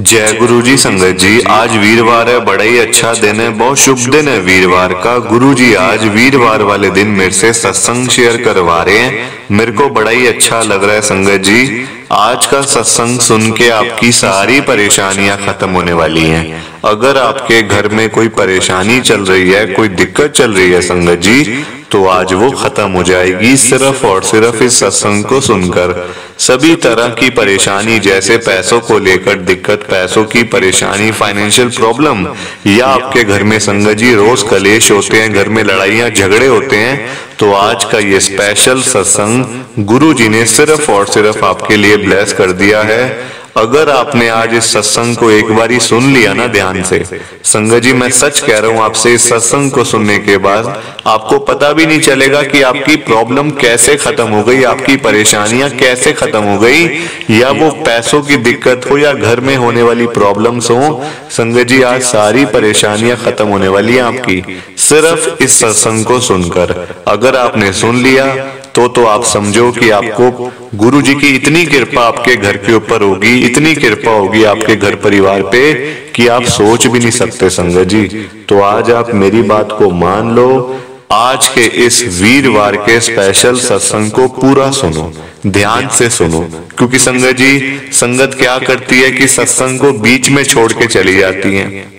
जय गुरु जी। संगत जी, आज वीरवार है, बड़ा ही अच्छा दिन है, बहुत शुभ दिन है वीरवार का। गुरु जी आज वीरवार वाले दिन मेरे से सत्संग शेयर करवा रहे हैं, मेरे को बड़ा ही अच्छा लग रहा है। संगत जी, आज का सत्संग सुन के आपकी सारी परेशानियां खत्म होने वाली हैं। अगर आपके घर में कोई परेशानी चल रही है, कोई दिक्कत चल रही है संगत जी, तो आज वो खत्म हो जाएगी सिर्फ और सिर्फ इस सत्संग को सुनकर। सभी तरह की परेशानी, जैसे पैसों को लेकर दिक्कत, पैसों की परेशानी, फाइनेंशियल प्रॉब्लम, या आपके घर में संगत जी रोज कलेश होते हैं, घर में लड़ाइयां झगड़े होते हैं, तो आज का ये स्पेशल सत्संग गुरु जी ने सिर्फ और सिर्फ आपके लिए ब्लेस कर दिया है। अगर आपने आज इस सत्संग को एक बारी सुन लिया ना ध्यान से, संगत जी मैं सच कह रहा हूं, आपसे इस सत्संग को सुनने के बाद आपको पता भी नहीं चलेगा कि आपकी प्रॉब्लम कैसे खत्म हो गई, आपकी परेशानियां कैसे खत्म हो गई, या वो पैसों की दिक्कत हो या घर में होने वाली प्रॉब्लम्स हो। संगत जी आज सारी परेशानियां खत्म होने वाली है आपकी सिर्फ इस सत्संग को सुनकर। अगर आपने सुन लिया तो आप समझो कि आपको गुरु जी की इतनी कृपा आपके घर के ऊपर होगी, इतनी कृपा होगी आपके घर परिवार पे कि आप सोच भी नहीं सकते संगत जी। तो आज आप मेरी बात को मान लो, आज के इस वीरवार के स्पेशल सत्संग को पूरा सुनो, ध्यान से सुनो। क्योंकि संगत जी, संगत क्या करती है कि सत्संग को बीच में छोड़ के चली जाती है,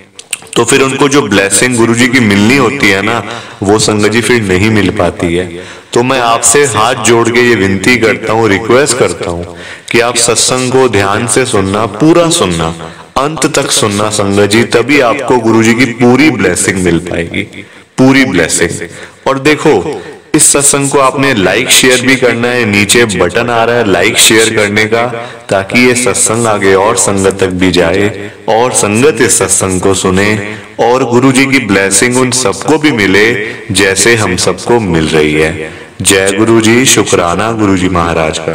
तो फिर उनको जो ब्लेसिंग गुरु जी की मिलनी होती है ना, वो संगत जी फिर नहीं मिल पाती है। तो मैं आपसे हाथ जोड़ के ये विनती करता हूँ, रिक्वेस्ट करता हूँ कि आप सत्संग को ध्यान से सुनना, पूरा सुनना, अंत तक सुनना संगत जी, तभी आपको गुरु जी की पूरी ब्लेसिंग मिल पाएगी, पूरी ब्लेसिंग। और देखो, इस सत्संग को आपने लाइक शेयर भी करना है, नीचे बटन आ रहा है लाइक शेयर करने का, ताकि ये सत्संग आगे और संगत तक भी जाए और संगत इस सत्संग को सुने और गुरु जी की ब्लेसिंग उन सबको भी मिले जैसे हम सबको मिल रही है। जय गुरु जी, शुक्राना गुरु जी महाराज का।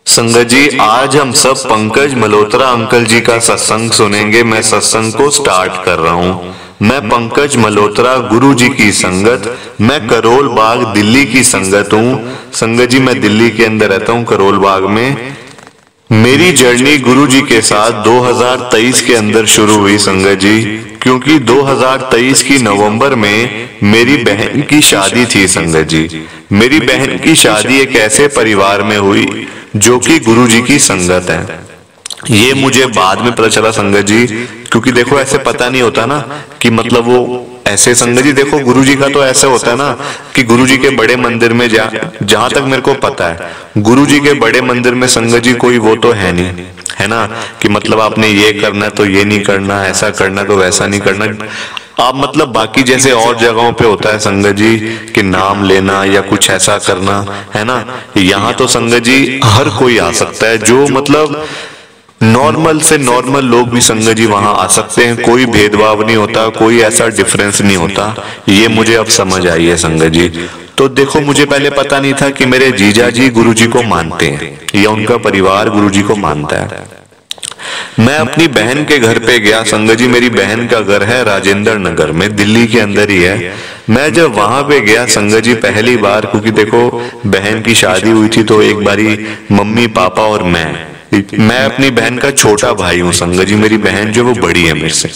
संगत जी, आज हम सब पंकज मल्होत्रा अंकल जी का सत्संग सुनेंगे। मैं सत्संग को स्टार्ट कर रहा हूँ। मैं पंकज मल्होत्रा, गुरु जी की संगत, मैं करोल बाग दिल्ली की संगत हूँ। संगत जी मैं दिल्ली के अंदर रहता हूँ, करोल बाग में। मेरी जर्नी गुरु जी के साथ 2023 के अंदर शुरू हुई संगत जी, क्योंकि 2023 की नवंबर में मेरी बहन की शादी थी संगत जी। मेरी बहन की शादी एक ऐसे परिवार में हुई जो कि गुरु जी की संगत है। ये मुझे बाद में पता चला संगत जी, क्योंकि देखो ऐसे पता नहीं होता ना कि मतलब वो ऐसे। संगत जी देखो, गुरु जी का तो ऐसे होता है ना कि गुरु जी के बड़े मंदिर में जहां तक मेरे को पता है, गुरु जी के बड़े मंदिर में संगत जी कोई वो तो है नहीं, है ना, कि मतलब आपने ये करना तो ये नहीं करना, ऐसा करना तो वैसा नहीं करना। आप मतलब बाकी जैसे और जगहों पे होता है संगत जी कि नाम लेना या कुछ ऐसा करना, है ना, यहाँ तो संगत जी हर कोई आ सकता है, जो मतलब नॉर्मल से नॉर्मल लोग भी संगत जी वहां आ सकते हैं। कोई भेदभाव नहीं होता, कोई ऐसा डिफरेंस नहीं होता। ये मुझे अब समझ आई है संगत जी। तो देखो, मुझे पहले पता नहीं था कि मेरे जीजा जी गुरु जी को मानते हैं या उनका परिवार गुरु जी को मानता है। मैं अपनी बहन के घर पे गया संगत जी। मेरी बहन का घर है राजेंद्र नगर में, दिल्ली के अंदर ही है। मैं जब वहां पे गया संगत जी पहली बार, क्योंकि देखो बहन की शादी हुई थी तो एक बारी मम्मी पापा और मैं अपनी बहन का छोटा भाई हूँ संगत जी। मेरी बहन जो वो बड़ी है मेरे से।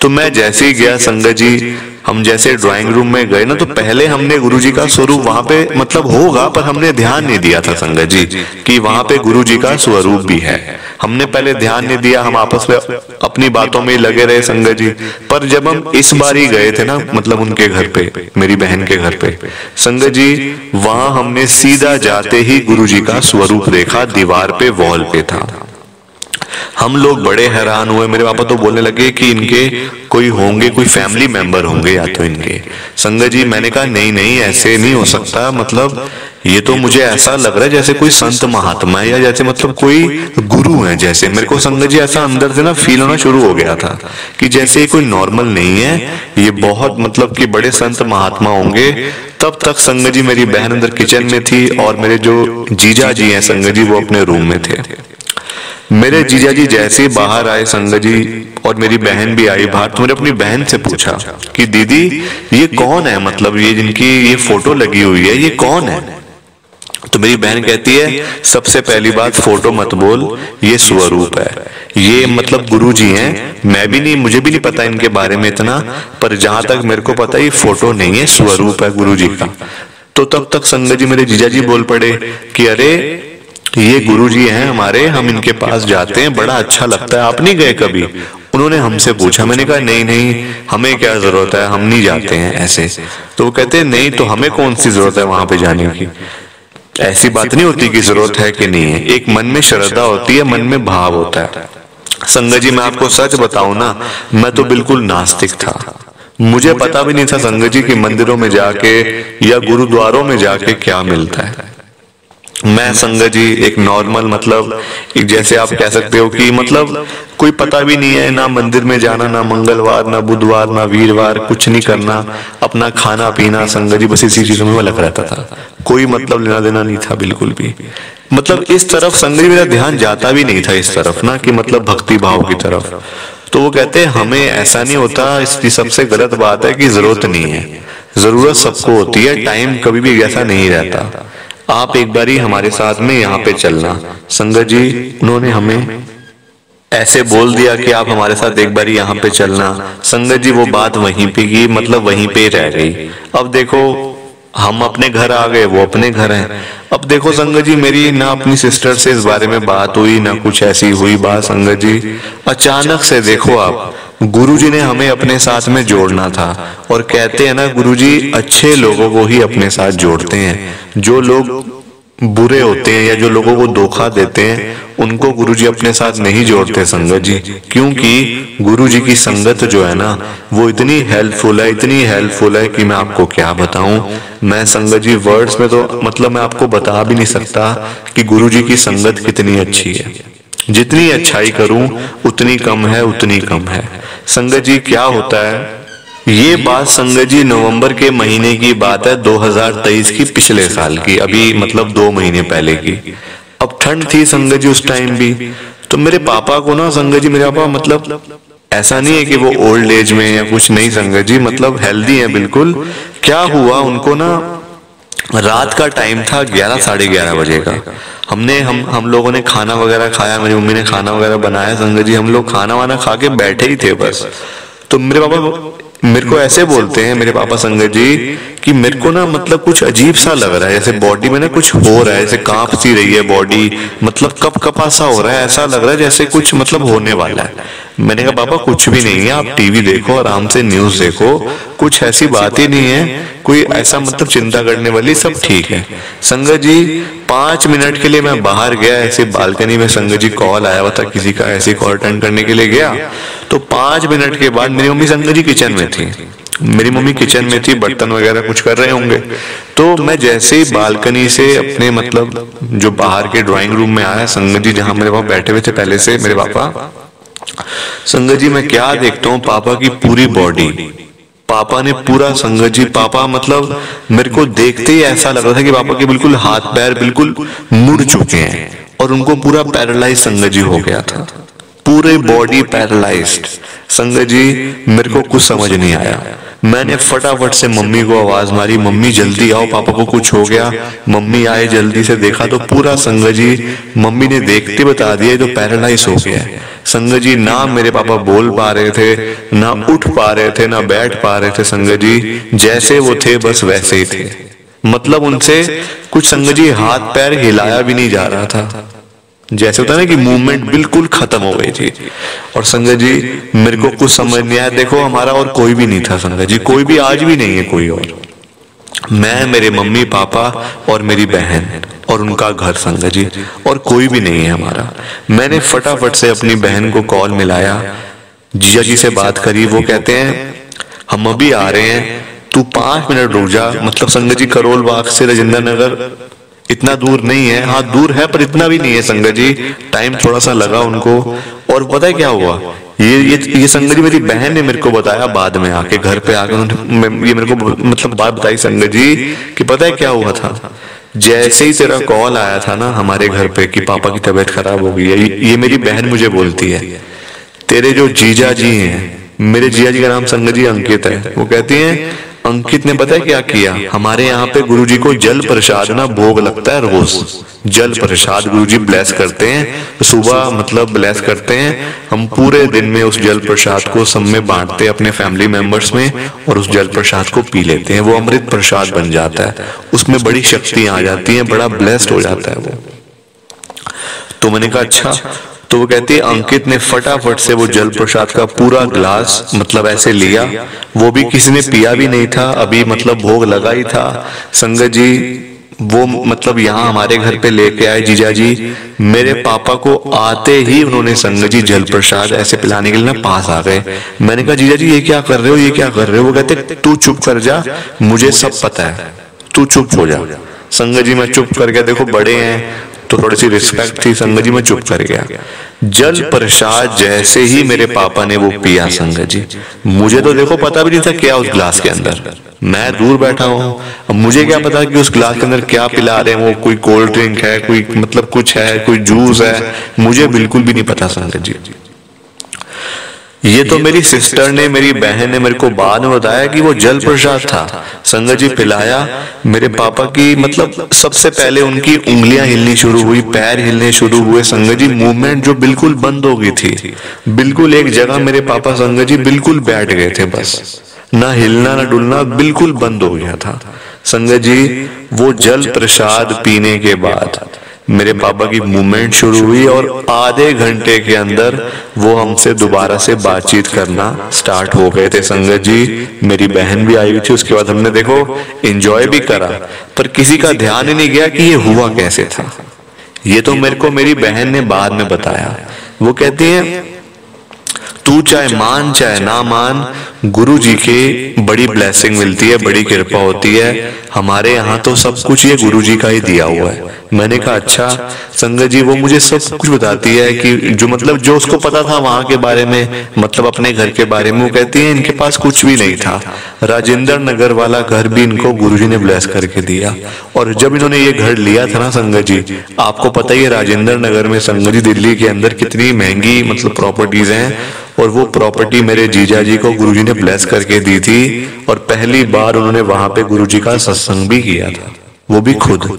तो मैं जैसे ही गया संगत जी, हम जैसे ड्राइंग रूम में गए ना, तो पहले हमने गुरु जी का स्वरूप वहां पे मतलब होगा, पर हमने ध्यान नहीं दिया था संगत जी कि वहां पे गुरु जी का स्वरूप भी है। हमने पहले ध्यान नहीं दिया, हम आपस में अपनी बातों में लगे रहे संगत जी। पर जब हम इस बार ही गए थे ना, मतलब उनके घर पे, मेरी बहन के घर पे संगत जी, वहां हमने सीधा जाते ही गुरु जी का स्वरूप देखा, दीवार पे वॉल पे था। हम लोग बड़े हैरान हुए। मेरे पापा तो बोलने लगे कि इनके कोई होंगे, कोई फैमिली मेंबर होंगे या तो इनके। संगत जी मैंने कहा नहीं नहीं, ऐसे नहीं हो सकता, मतलब ये तो मुझे ऐसा लग रहा है जैसे कोई संत महात्मा है, या जैसे मतलब कोई गुरु है जैसे। मेरे को संगत जी ऐसा अंदर से ना फील होना शुरू हो गया था कि जैसे ये कोई नॉर्मल नहीं है, ये बहुत मतलब कि बड़े संत महात्मा होंगे। तब तक संगत जी मेरी बहन अंदर किचन में थी और मेरे जो जीजा जी हैं संगत जी वो अपने रूम में थे। मेरे जीजा जी जैसे ही बाहर आए संगत जी, और मेरी बहन भी आई बाहर, तो मैंने अपनी बहन से पूछा कि दीदी ये कौन है, मतलब ये जिनकी ये फोटो लगी हुई है ये कौन है। तो मेरी बहन कहती है सबसे पहली बात फोटो मत बोल, ये स्वरूप है, ये मतलब गुरुजी हैं, मैं भी नहीं, मुझे भी नहीं पता इनके बारे में इतना, पर जहां तक मेरे को पता है ये फोटो नहीं है, स्वरूप है गुरुजी का। तो तब तक संगत जी मेरे जीजा जी बोल पड़े कि अरे ये गुरुजी हैं हमारे, हम इनके पास जाते हैं, बड़ा अच्छा लगता है, आप नहीं गए कभी? उन्होंने हमसे पूछा, मैंने कहा नहीं नहीं, हमें क्या जरूरत है, हम नहीं जाते हैं ऐसे। तो वो कहते हैं नहीं तो हमें कौन सी जरूरत है वहां पे जाने की, ऐसी बात नहीं होती कि जरूरत है कि नहीं है, एक मन में श्रद्धा होती है, मन में भाव होता है। संगत जी मैं आपको सच बताऊं ना, मैं तो बिल्कुल नास्तिक था, मुझे पता भी नहीं था संगत जी कि मंदिरों में जाके या गुरुद्वारों में जाके क्या मिलता है। मैं संगत जी एक नॉर्मल मतलब एक जैसे आप कह सकते हो कि मतलब कोई पता भी नहीं है, ना मंदिर में जाना, ना मंगलवार, ना बुधवार, ना वीरवार, कुछ नहीं करना, अपना खाना पीना, संगत जी बस इसी चीजों में लग रहता था, कोई मतलब लेना देना नहीं था बिल्कुल भी। मतलब इस तरफ संगत जी मेरा ध्यान जाता भी नहीं था इस तरफ ना, कि मतलब भक्ति भाव की तरफ। तो वो कहते हैं हमें ऐसा नहीं होता, इसकी सबसे गलत बात है कि जरूरत नहीं है, जरूरत सबको होती है, टाइम कभी भी ऐसा नहीं रहता, आप एक बारी हमारे साथ में यहाँ पे चलना। संगत जी उन्होंने हमें ऐसे बोल दिया कि आप हमारे साथ एक बारी यहाँ पे चलना। संगत जी वो बात वहीं पे की, मतलब वहीं पे रह गई। अब देखो हम अपने घर आ गए, वो अपने घर हैं। अब देखो संगत जी मेरी ना अपनी सिस्टर से इस बारे में बात हुई, ना कुछ ऐसी हुई बात। संगत जी अचानक से देखो आप, गुरुजी ने हमें अपने साथ में जोड़ना था, और कहते हैं ना गुरुजी अच्छे लोगों को ही अपने साथ जोड़ते हैं, जो लोग बुरे होते हैं या जो लोगों को धोखा देते हैं उनको गुरुजी अपने साथ नहीं जोड़ते संगत जी, क्योंकि गुरुजी की संगत जो है ना वो इतनी हेल्पफुल है, इतनी हेल्पफुल है कि मैं आपको क्या बताऊं। मैं संगत जी वर्ड्स में तो मतलब मैं आपको बता भी नहीं सकता कि गुरुजी की संगत कितनी अच्छी है, जितनी अच्छाई करूं उतनी कम है, उतनी कम है। संगत जी क्या होता है, ये बात संगत जी नवंबर के महीने की बात है 2023 की, पिछले साल की, अभी मतलब 2 महीने पहले की। अब ठंड थी संगत जी उस टाइम भी, तो मेरे पापा को ना संगत जी, मेरे पापा मतलब ऐसा नहीं है कि वो ओल्ड एज में या कुछ नहीं संगत जी, मतलब हेल्दी है बिल्कुल। क्या हुआ उनको ना, रात का टाइम था 11 साढ़े 11 बजे का, हम लोगों ने खाना वगैरह खाया, मेरी मम्मी ने खाना वगैरह बनाया संगत जी, हम लोग खाना वाना खा के बैठे ही थे बस। तो मेरे पापा मेरे को ऐसे बोलते हैं, मेरे पापा संगत जी, कि मेरे को ना मतलब कुछ अजीब सा लग रहा है, जैसे बॉडी में ना कुछ हो रहा है, जैसे कांप सी रही है बॉडी, मतलब कप कपा सा हो रहा है, ऐसा लग रहा है जैसे कुछ मतलब होने वाला है। मैंने कहा पापा कुछ भी नहीं है, आप टीवी देखो, आराम से न्यूज देखो, कुछ ऐसी बात ही नहीं है, कोई ऐसा मतलब चिंता करने वाली, सब ठीक है। संगत जी 5 मिनट के लिए मैं बाहर गया, ऐसे बालकनी में संगत जी कॉल आया हुआ था किसी का, ऐसे कॉल अटेंड करने के लिए गया, तो 5 मिनट के बाद मेरी मम्मी संगत जी किचन में थी, मेरी मम्मी किचन में थी, बर्तन वगैरह कुछ कर रहे होंगे। तो मैं जैसे ही बालकनी से अपने मतलब जो बाहर के ड्राइंग रूम में आया संगत जी, जहां मेरे पापा बैठे हुए थे पहले से मेरे पापा, संगत जी मैं क्या देखता हूँ, पापा की पूरी बॉडी, पापा ने पूरा संगत जी, पापा मतलब मेरे को देखते ही ऐसा लग रहा था कि पापा के बिल्कुल हाथ पैर बिल्कुल मुड़ चुके हैं, और उनको पूरा पैरालाइज संगत जी हो गया था, पूरे बॉडी पैरालाइज्ड। संगत जी मेरे को कुछ समझ नहीं आया, मैंने फटाफट से मम्मी को आवाज मारी, मम्मी जल्दी आओ, पापा को कुछ हो गया। मम्मी आए, जल्दी से देखा तो पूरा संगत जी, मम्मी ने देखते बता दिया तो पैरालाइज हो गया है। संगत जी ना मेरे पापा बोल पा रहे थे, ना उठ पा रहे थे, ना बैठ पा रहे थे संगत जी, जैसे वो थे बस वैसे ही थे, मतलब उनसे कुछ संगत जी हाथ पैर हिलाया भी नहीं जा रहा था, जैसे होता है ना कि मूवमेंट बिल्कुल खत्म हो गई थी। और संगत जी मेरे को कुछ समझ नहीं आया, देखो हमारा और कोई भी नहीं था संगत जी, कोई भी आज भी नहीं है कोई और, मैं, मेरे मम्मी पापा और मेरी बहन और उनका घर संगत जी, और कोई भी नहीं है हमारा। मैंने फटाफट से अपनी बहन को कॉल मिलाया, जीजा जी से बात करी, वो कहते हैं हम अभी आ रहे हैं, तू 5 मिनट रुक जा। मतलब संगत जी करोल बाग से राजेंद्र नगर इतना दूर नहीं है, हाँ दूर है पर इतना भी नहीं है संगत जी, टाइम थोड़ा सा लगा उनको। और पता है क्या हुआ, ये संगत जी मेरी बहन ने मेरे को बताया बाद में आके, घर पे आके उन्होंने ये मेरे को मतलब बात बताई संगत जी कि पता है क्या हुआ था, जैसे ही तेरा कॉल आया था ना हमारे घर पे कि पापा की तबीयत खराब हो गई है, ये मेरी बहन मुझे बोलती है, तेरे जो जीजा जी हैं, मेरे जीजा जी का नाम संगत जी अंकित है, वो कहती हैं अंकित ने पता है क्या किया, हमारे यहाँ पे गुरुजी को जल प्रसाद ना भोग लगता है रोज। जल प्रसाद गुरुजी ब्लेस करते हैं, सुबह मतलब ब्लेस करते हैं। हम पूरे दिन में उस जल प्रसाद को सब में बांटते हैं अपने फैमिली मेंबर्स में, और उस जल प्रसाद को पी लेते हैं। वो अमृत प्रसाद बन जाता है, उसमें बड़ी शक्ति आ जाती है, बड़ा ब्लेस्ड हो जाता है वो। तो मैंने कहा अच्छा। तो वो कहती है अंकित ने फटाफट से वो जल प्रसाद का पूरा ग्लास मतलब ऐसे लिया, वो भी किसी ने पिया भी नहीं था, अभी मतलब भोग लगा ही था। संगत जी वो मतलब यहाँ हमारे घर पे लेके आए जीजा जी। मेरे पापा को आते ही उन्होंने संगत जी जल प्रसाद ऐसे पिलाने के लिए ना पास आ गए। मैंने कहा जीजा जी ये क्या कर रहे हो, ये क्या कर रहे हो? वो कहते तू चुप कर जा, मुझे सब पता है, तू चुप हो जा। संगत जी मैं चुप कर गया, देखो बड़े हैं तो थोड़ी सी रिस्पेक्ट थी। संगत जी मैं चुप कर गया। जल प्रसाद जैसे ही मेरे पापा ने वो पिया संगत जी, मुझे तो देखो पता भी नहीं था क्या उस ग्लास के अंदर, मैं दूर बैठा हूँ। अब मुझे क्या पता कि उस ग्लास के अंदर क्या पिला रहे हैं वो, कोई कोल्ड ड्रिंक है, कोई मतलब कुछ है, कोई जूस है, मुझे बिल्कुल भी नहीं पता संगत जी। ये तो मेरी सिस्टर ने, मेरी बहन ने मेरे को बाद में बताया कि वो जल प्रसाद था। संगत जी पिलाया मेरे पापा की, मतलब सबसे पहले उनकी उंगलियां हिलनी शुरू हुई, पैर हिलने शुरू हुए संगत जी, मूवमेंट जो बिल्कुल बंद हो गई थी। बिल्कुल एक जगह मेरे पापा संगत जी बिल्कुल बैठ गए थे, बस ना हिलना ना डुलना, बिल्कुल बंद हो गया था। संगत जी वो जल प्रसाद पीने के बाद मेरे पापा की मूवमेंट शुरू हुई और आधे घंटे के अंदर वो हमसे दोबारा से बातचीत करना स्टार्ट हो गए थे संगत जी। मेरी बहन भी आई हुई थी, उसके बाद हमने देखो एंजॉय भी करा, पर किसी का ध्यान ही नहीं गया कि ये हुआ कैसे था। ये तो मेरे को मेरी बहन ने बाद में बताया। वो कहती है तू चाहे मान चाहे ना मान, गुरु जी के बड़ी ब्लेसिंग मिलती है, बड़ी कृपा होती है। हमारे यहाँ तो सब कुछ ये गुरु जी का ही दिया हुआ है। मैंने कहा अच्छा। संगत जी वो मुझे सब कुछ बताती है कि जो मतलब जो उसको पता था वहां के बारे में, मतलब अपने घर के बारे में। वो कहती है इनके पास कुछ भी नहीं था, राजेंद्र नगर वाला घर भी इनको गुरुजी ने ब्लेस करके दिया। और जब इन्होंने ये घर लिया था ना संगत जी, आपको पता ही है राजेंद्र नगर में संगत जी दिल्ली के अंदर कितनी महंगी मतलब प्रॉपर्टीज हैं, और वो प्रॉपर्टी मेरे जीजा जी को गुरुजी ने ब्लेस करके दी थी। और पहली बार उन्होंने वहां पे गुरुजी का सत्संग भी किया था, वो भी खुद।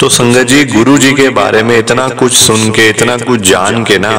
तो संगत जी गुरु जी के बारे में इतना कुछ सुन के, इतना कुछ जान के ना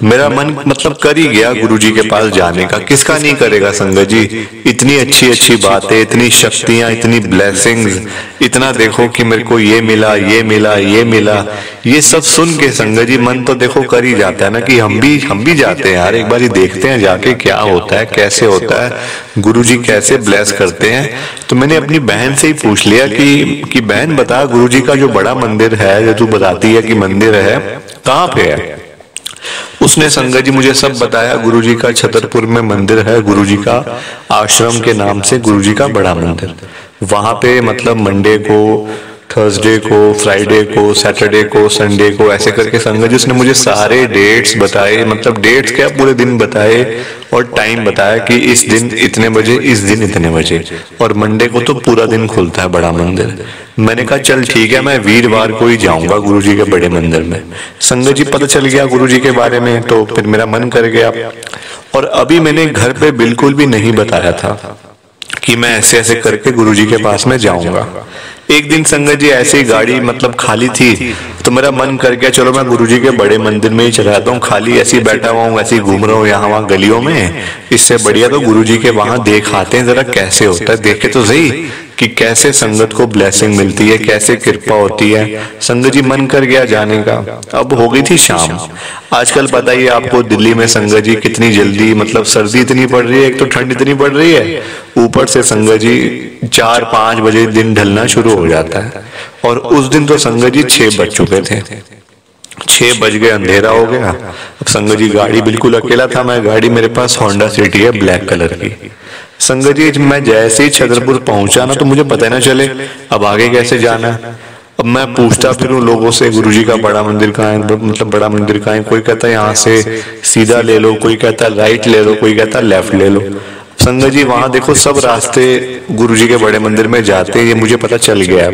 मेरा मन मतलब कर ही गया गुरु जी के पास जाने का। किसका नहीं करेगा संगत जी? इतनी अच्छी अच्छी बातें, इतनी शक्तियां, इतनी ब्लेसिंग्स, इतना देखो कि मेरे को ये मिला, ये मिला, ये मिला, ये सब सुन के संगत जी मन तो देखो कर ही जाता है ना कि हम भी जाते हैं यार, एक बार देखते हैं जाके क्या होता है, कैसे होता है, गुरु जी कैसे ब्लेस करते हैं। तो मैंने अपनी बहन से ही पूछ लिया कि बहन बता गुरु जी का जो बड़ा मंदिर है जो तू बताती है कि मंदिर है, कहाँ पे है? उसने संगत जी मुझे सब बताया। गुरुजी का छतरपुर में मंदिर है, गुरुजी का आश्रम के नाम से गुरुजी का बड़ा मंदिर। वहां पे मतलब मंडे को, थर्सडे को, फ्राइडे को, सैटरडे को, संडे को, ऐसे करके संगत जी उसने मुझे सारे डेट्स बताए, मतलब डेट्स क्या पूरे दिन बताए और टाइम बताया कि इस दिन इतने बजे, इस दिन इतने बजे, और मंडे को तो पूरा दिन खुलता है बड़ा मंदिर। मैंने कहा चल ठीक है, मैं वीरवार को ही जाऊंगा गुरुजी के बड़े मंदिर में। संगत जी पता चल गया गुरुजी के बारे में, तो फिर मेरा मन कर गया। और अभी मैंने घर पे बिल्कुल भी नहीं बताया था कि मैं ऐसे ऐसे करके गुरुजी के पास में जाऊंगा। एक दिन संगत जी ऐसे ही गाड़ी मतलब खाली थी, तो मेरा मन कर गया चलो मैं गुरुजी के बड़े मंदिर में ही चला जाता हूँ। खाली ऐसे ही बैठा हुआ हूँ, ऐसे ही घूम रहा हूँ यहाँ वहाँ गलियों में, इससे बढ़िया तो गुरुजी के वहां देख आते हैं जरा कैसे होता है, देखे तो सही कि कैसे संगत को ब्लेसिंग मिलती है, कैसे कृपा होती है। संगत जी मन कर गया जाने का। अब हो गई थी शाम। आजकल पता ही है आपको दिल्ली में संगत जी कितनी जल्दी मतलब सर्दी इतनी पड़ रही है, एक तो ठंड इतनी पड़ रही है, ऊपर से संगत जी 4-5 बजे दिन ढलना शुरू हो जाता है। और उस दिन तो संगत जी 6 बज चुके थे, 6 बज गए, अंधेरा हो गया। अब संगत जी गाड़ी बिल्कुल अकेला था मैं, गाड़ी मेरे पास होंडा सिटी है ब्लैक कलर की। संगत जी मैं जैसे ही छतरपुर पहुंचा ना तो मुझे पता ना चले अब आगे कैसे जाना है। अब मैं पूछता फिरूं लोगों से गुरुजी का बड़ा मंदिर कहाँ है, मतलब बड़ा मंदिर कहाँ है। कोई कहता है यहाँ से सीधा ले लो, कोई कहता है राइट ले लो, कोई कहता है लेफ्ट ले लो। संगत जी वहां देखो सब रास्ते गुरुजी के बड़े मंदिर में जाते हैं, ये मुझे पता चल गया।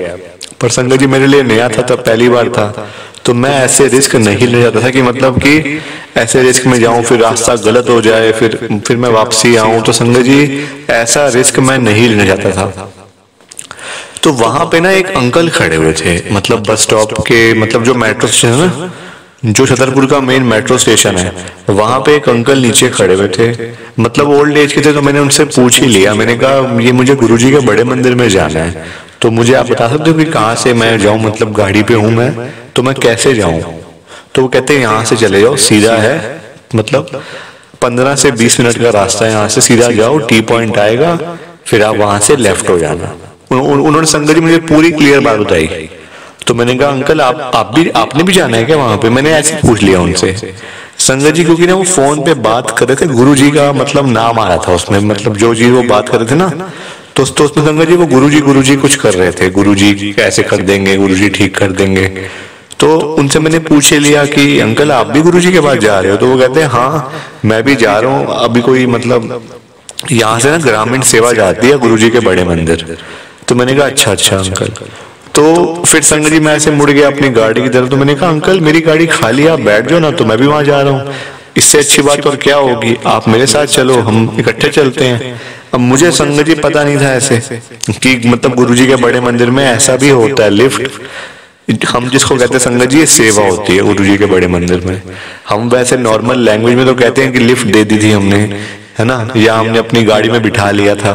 पर संगत जी मेरे लिए नया था, तब पहली बार था, तो मैं ऐसे रिस्क नहीं ले जाता था कि मतलब कि ऐसे रिस्क में जाऊं फिर रास्ता गलत हो जाए, फिर मैं वापसी आऊं। तो संगत जी ऐसा रिस्क मैं नहीं लेना चाहता था। तो वहां पे ना एक अंकल खड़े हुए थे, मतलब बस स्टॉप के, मतलब जो मेट्रो स्टेशन है ना, जो छतरपुर का मेन मेट्रो स्टेशन है, वहां पे एक अंकल नीचे खड़े हुए थे, मतलब ओल्ड एज के थे। तो मैंने उनसे पूछ ही लिया, मैंने कहा ये मुझे गुरुजी के बड़े मंदिर में जाना है, तो मुझे आप बता सकते हो कि कहाँ से मैं जाऊं, मतलब गाड़ी पे हूं मैं, तो मैं कैसे जाऊं? तो वो कहते हैं यहाँ से चले जाओ, सीधा है, मतलब 15 से 20 मिनट का रास्ता है, यहाँ से सीधा जाओ, टी पॉइंट आएगा, फिर आप वहां से लेफ्ट हो जाना। उन्होंने संगत जी मुझे पूरी क्लियर बात बताई। तो मैंने कहा अंकल आपने भी जाना है क्या वहां पे? मैंने ऐसे पूछ लिया उनसे संगत जी, क्योंकि ना वो फोन पे बात कर रहे थे, गुरु जी का मतलब नाम आ रहा था उसमें, मतलब जो जी वो बात कर रहे थे ना, तो उसमें संगत जी वो गुरु जी कुछ कर रहे थे, गुरु जी ऐसे कर देंगे, गुरु जी ठीक कर देंगे। तो उनसे मैंने पूछ लिया कि अंकल आप भी गुरु जी के पास जा रहे हो? तो वो कहते हैं हाँ मैं भी जा रहा हूँ, अभी कोई मतलब यहाँ से ना ग्रामीण सेवा जाती है गुरु जी के बड़े मंदिर। तो मैंने कहा अच्छा अंकल। तो फिर संगत जी मैं ऐसे मुड़ गया अपनी गाड़ी की तरफ। तो मैंने कहा अंकल मेरी गाड़ी खाली, आप बैठ जाओ ना, तो मैं भी वहां जा रहा हूँ, इससे अच्छी बात और क्या होगी, आप मेरे साथ चलो, हम इकट्ठे चलते हैं। अब मुझे संगत जी पता नहीं था ऐसे कि मतलब गुरुजी के बड़े मंदिर में ऐसा भी होता है, लिफ्ट हम जिसको कहते हैं संगत जी, ये सेवा होती है गुरुजी के बड़े मंदिर में। हम वैसे नॉर्मल लैंग्वेज में तो कहते हैं कि लिफ्ट दे दी थी हमने, है ना, या हमने अपनी गाड़ी में बिठा लिया था,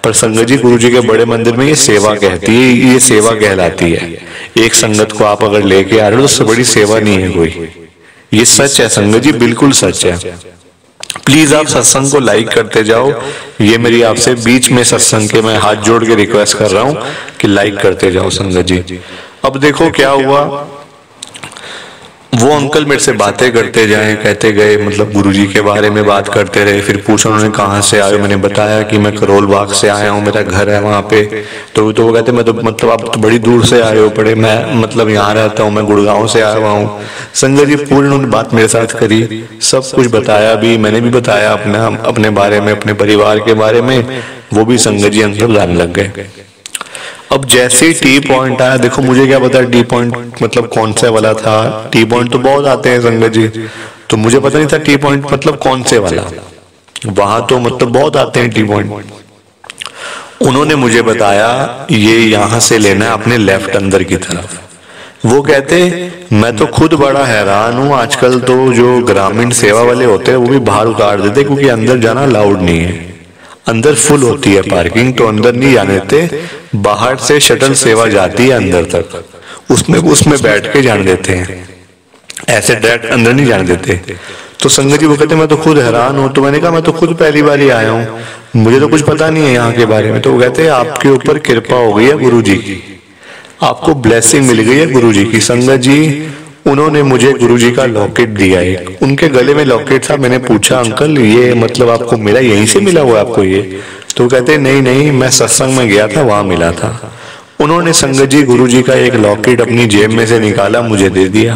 पर संगत जी गुरुजी के बड़े मंदिर में ये सेवा कहती है, ये सेवा कहलाती है। एक संगत को आप अगर लेके आ रहे हो तो उससे बड़ी सेवा नहीं है कोई। ये सच है संगत जी, बिल्कुल सच है। प्लीज आप सत्संग को लाइक करते जाओ, ये मेरी आपसे बीच में सत्संग के मैं हाथ जोड़ के रिक्वेस्ट कर रहा हूँ कि लाइक करते जाओ संगत जी। अब देखो क्या हुआ, वो अंकल मेरे से बातें करते जाए, कहते गए, मतलब गुरुजी के बारे में बात करते रहे। फिर पूछा उन्होंने कहाँ से आए हो, मैंने बताया कि मैं करोल बाग से आया हूँ, मेरा घर है वहाँ पे। तो वो कहते मैं तो मतलब आप तो बड़ी दूर से आए हो, बड़े मैं मतलब यहाँ रहता हूँ, मैं गुड़गांव से आया हुआ हूँ। संगत जी पूर्ण उन्होंने बात मेरे साथ करी, सब कुछ बताया भी, मैंने भी बताया अपने बारे में, अपने परिवार के बारे में। वो भी संगत जी अंदर जाने लग गए। अब जैसे ही टी पॉइंट आया, देखो मुझे क्या पता टी पॉइंट मतलब कौन सा वाला था, टी पॉइंट तो बहुत आते हैं संगत जी, तो मुझे पता नहीं था टी पॉइंट मतलब कौन से वाला, वहां तो मतलब बहुत आते हैं टी पॉइंट। उन्होंने मुझे बताया ये यहाँ से लेना है अपने लेफ्ट अंदर की तरफ। वो कहते मैं तो खुद बड़ा हैरान हूँ, आजकल तो जो ग्रामीण सेवा वाले होते हैं वो भी बाहर उतार देते क्योंकि अंदर जाना अलाउड नहीं है, अंदर फुल होती है पार्किंग, तो अंदर नहीं जाने देते, बाहर से शटल सेवा जाती है अंदर तक, उसमें बैठ के जाने देते हैं, ऐसे डायरेक्ट अंदर नहीं जाने देते। तो संगत जी वो कहते मैं तो खुद हैरान हूँ। तो मैंने कहा मैं तो खुद पहली बार ही आया हूँ, मुझे तो कुछ पता नहीं है यहाँ के बारे में। तो वो कहते आपके ऊपर कृपा हो गई है गुरु जी की, आपको ब्लेसिंग मिल गई है गुरु जी की। संगत जी उन्होंने मुझे गुरुजी का लॉकेट दिया, एक उनके गले में लॉकेट था। मैंने पूछा अंकल ये मतलब आपको मिला, यहीं से मिला हुआ आपको ये? तो कहते नहीं मैं सत्संग में गया था वहां मिला था। उन्होंने संगत जी गुरुजी का एक लॉकेट अपनी जेब में से निकाला मुझे दे दिया।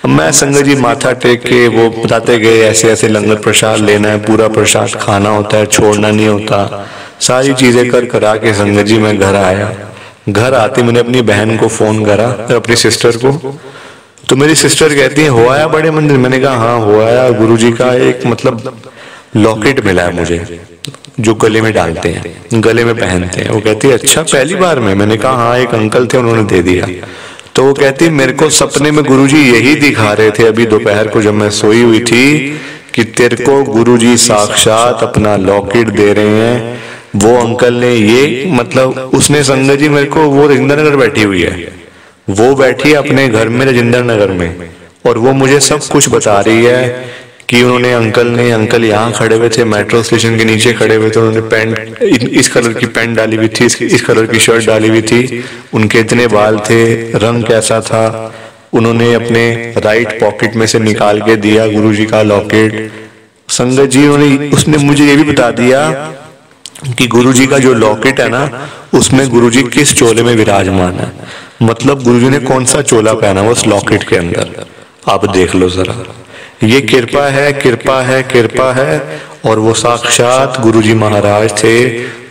मैं संगत जी माथा टेक के वो बताते गए ऐसे ऐसे लंगर प्रसाद लेना है, पूरा प्रसाद खाना होता है, छोड़ना नहीं होता, सारी चीजें कर करा के संगत जी मैं घर आया। घर आते मैंने अपनी बहन को फोन करा, अपनी सिस्टर को। तो मेरी सिस्टर कहती है हो आया बड़े मंदिर? मैंने कहा हाँ हो आया, गुरुजी का एक मतलब लॉकेट मिला है मुझे जो गले में डालते हैं, गले में पहनते हैं। वो कहती है अच्छा पहली बार में? मैंने कहा हाँ एक अंकल थे उन्होंने दे दिया। तो वो कहती मेरे को सपने में गुरुजी यही दिखा रहे थे अभी दोपहर को जब मैं सोई हुई थी कि तेरे को गुरुजी साक्षात अपना लॉकेट दे रहे हैं। वो अंकल ने ये मतलब उसने संगत जी मेरे को, वो राजेंद्र नगर बैठी हुई है, वो बैठी है अपने घर में राजेंद्र नगर में, और वो मुझे सब कुछ बता रही है कि उन्होंने अंकल यहाँ खड़े हुए थे, मेट्रो स्टेशन के नीचे खड़े हुए थे, उन्होंने पैंट इस कलर की पैंट डाली हुई थी, इस कलर की शर्ट डाली हुई थी, उनके इतने बाल थे, रंग कैसा था। उन्होंने अपने राइट पॉकेट में से निकाल के दिया गुरुजी का लॉकेट। संगत जी उसने मुझे ये भी बता दिया कि गुरुजी का जो लॉकेट है ना उसमें गुरुजी किस चोले में विराजमान है, मतलब गुरुजी ने कौन सा चोला पहना उस लॉकेट के अंदर। आप देख लो जरा, ये कृपा है, कृपा है, कृपा है। और वो साक्षात गुरुजी महाराज थे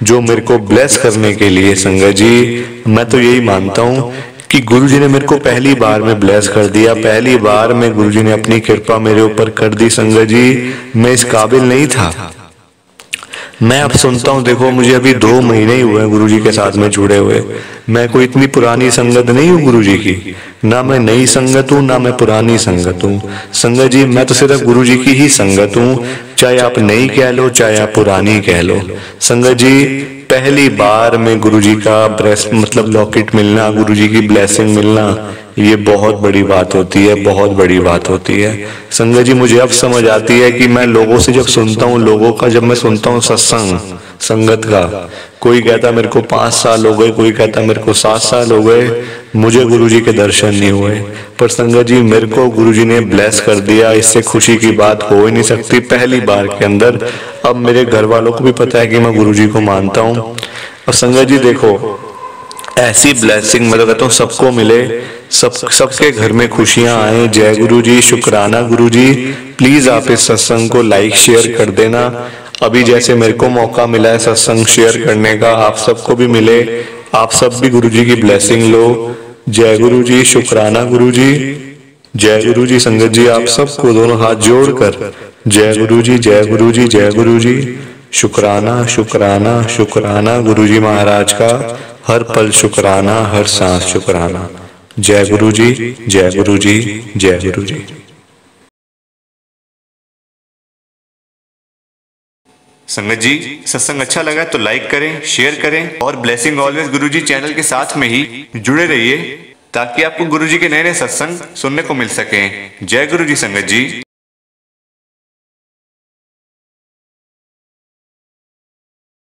जो मेरे को ब्लेस करने के लिए। संगत जी मैं तो यही मानता हूँ कि गुरुजी ने मेरे को पहली बार में ब्लेस कर दिया, पहली बार में गुरुजी ने अपनी कृपा मेरे ऊपर कर दी। संगत जी मैं इस काबिल नहीं था। मैं अब सुनता हूँ, देखो मुझे अभी 2 महीने ही हुए हैं गुरुजी के साथ में जुड़े हुए। मैं कोई इतनी पुरानी संगत नहीं हूँ गुरुजी की, ना मैं नई संगत हूँ ना मैं पुरानी संगत हूँ। संगत जी मैं तो सिर्फ गुरुजी की ही संगत हूँ, चाहे आप नई कह लो चाहे आप पुरानी कह लो। संगत जी पहली बार में गुरुजी का ब्रेस्ट मतलब लॉकेट मिलना, गुरुजी की ब्लेसिंग मिलना, ये बहुत बड़ी बात होती है, बहुत बड़ी बात होती है। संगत जी मुझे अब समझ आती है कि मैं लोगों से जब सुनता हूँ, लोगों का जब मैं सुनता हूँ सत्संग संगत का, कोई कहता मेरे को 5 साल हो गए, कोई कहता मेरे को 7 साल हो गए, मुझे गुरुजी के दर्शन नहीं हुए। पर संगत जी मेरे को गुरुजी ने ब्लेस कर दिया, इससे खुशी की बात हो ही नहीं सकती पहली बार के अंदर। अब मेरे घर वालों को भी पता है कि मैं गुरुजी को मानता हूँ। और संगत जी देखो ऐसी ब्लेसिंग मैं तो कहता हूँ सबको मिले, सबके घर में खुशियां आए। जय गुरु जी, शुक्राना गुरु जी। प्लीज आप इस सत्संग को लाइक शेयर कर देना। अभी जैसे मेरे को मौका मिला है सत्संग शेयर करने का, आप सबको भी मिले, आप सब भी गुरु जी की ब्लेसिंग लो। जय गुरु जी, शुक्राना गुरु जी, जय गुरु जी। संगत जी आप सबको दोनों हाथ जोड़कर जय गुरु जी, जय गुरु जी, जय गुरु जी। शुक्राना शुक्राना शुक्राना गुरु जी महाराज का, हर पल शुक्राना, हर सांस शुक्राना। जय गुरु जी, जय गुरु जी, जय गुरु जी। संगत जी सत्संग अच्छा लगा तो लाइक करें, शेयर करें और ब्लेसिंग ऑलवेज गुरुजी चैनल के साथ में ही जुड़े रहिए ताकि आपको गुरुजी के नए नए सत्संग सुनने को मिल सके। जय गुरु जी संगत जी।